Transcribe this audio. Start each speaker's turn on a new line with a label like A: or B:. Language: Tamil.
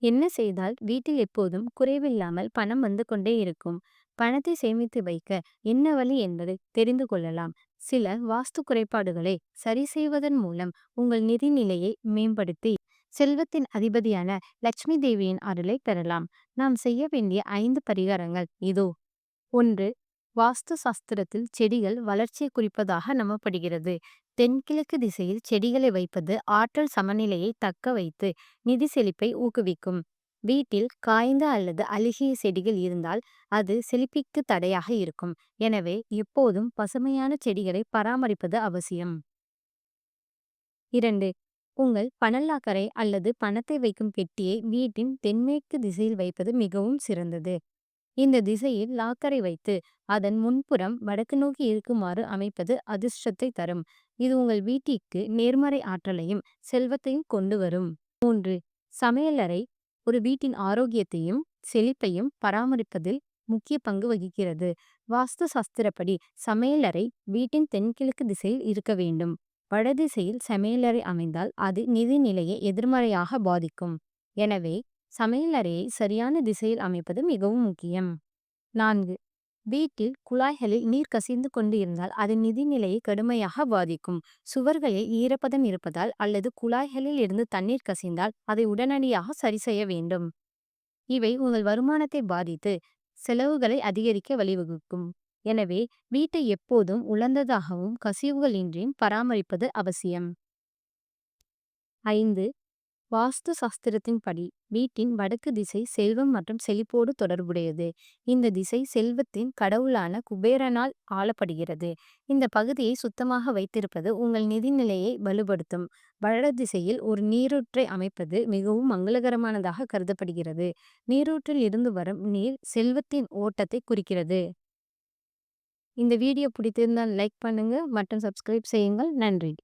A: என்ன செய்தால் வீட்டில் எப்போதும் குறைவில்லாமல் பணம் வந்து கொண்டே இருக்கும்? பணத்தை சேமித்து வைக்க என்ன வழி என்பதை தெரிந்து கொள்ளலாம். சில வாஸ்து குறைபாடுகளை சரி செய்வதன் மூலம் உங்கள் நிதி நிலையை மேம்படுத்தி செல்வத்தின் அதிபதியான லட்சுமி தேவியின் அருளை பெறலாம். நாம் செய்ய வேண்டிய 5 பரிகாரங்கள் இதோ. 1. வாஸ்து சாஸ்திரத்தில் செடிகள் வளர்ச்சியை குறிப்பதாக நம்பப்படுகிறது. தென்கிழக்கு திசையில் செடிகளை வைப்பது ஆற்றல் சமநிலையை தக்க வைத்து நிதி செழிப்பை ஊக்குவிக்கும். வீட்டில் காய்ந்த அல்லது அழுகிய செடிகள் இருந்தால் அது செழிப்பிற்கு தடையாக இருக்கும். எனவே எப்போதும் பசுமையான செடிகளை பராமரிப்பது அவசியம். 2. உங்கள் பணலாக்கரை அல்லது பணத்தை வைக்கும் பெட்டியை வீட்டின் தென்மேற்கு திசையில் வைப்பது மிகவும் சிறந்தது. இந்த திசையில் லாக்கரை வைத்து அதன் முன்புறம் வடக்கு நோக்கி இருக்குமாறு அமைப்பது அதிர்ஷ்டத்தை தரும். இது உங்கள் வீட்டிற்கு நேர்மறை ஆற்றலையும் செல்வத்தையும் கொண்டு வரும். 3. சமையலறை ஒரு வீட்டின் ஆரோக்கியத்தையும் செழிப்பையும் பராமரிப்பதில் முக்கிய பங்கு வகிக்கிறது. வாஸ்து சாஸ்திரப்படி சமையலறை வீட்டின் தென்கிழக்கு திசையில் இருக்க வேண்டும். வடதிசையில் சமையலறை அமைந்தால் அது நிதி நிலையை எதிர்மறையாக பாதிக்கும். எனவே சமையலறையை சரியான திசையில் அமைப்பது மிகவும் முக்கியம். 4. வீட்டில் குழாய்களில் நீர் கசிந்து கொண்டு இருந்தால் அது நிதிநிலையை கடுமையாக பாதிக்கும். சுவர்களில் ஈரப்பதம் இருப்பதால் அல்லது குழாய்களில் இருந்து தண்ணீர் கசிந்தால் அதை உடனடியாக சரி செய்ய வேண்டும். இவை உங்கள் வருமானத்தை பாதித்து செலவுகளை அதிகரிக்க வழிவகுக்கும். எனவே வீட்டை எப்போதும் உலர்ந்ததாகவும் கசிவுகள் இன்றியும் பராமரிப்பது அவசியம். 5. வாஸ்து சாஸ்திரத்தின்படி வீட்டின் வடக்கு திசை செல்வம் மற்றும் செழிப்போடு தொடர்புடையது. இந்த திசை செல்வத்தின் கடவுளான குபேரனால் ஆளப்படுகிறது. இந்த பகுதியை சுத்தமாக வைத்திருப்பது உங்கள் நிதி நிலையை வலுப்படுத்தும். வடதிசையில் ஒரு நீரூற்றை அமைப்பது மிகவும் மங்களகரமானதாக கருதப்படுகிறது. நீரூற்றில் இருந்து வரும் நீர் செல்வத்தின் ஓட்டத்தை குறிக்கிறது. இந்த வீடியோ பிடித்திருந்தால் லைக் பண்ணுங்க மற்றும் சப்ஸ்கிரைப் செய்யுங்கள். நன்றி.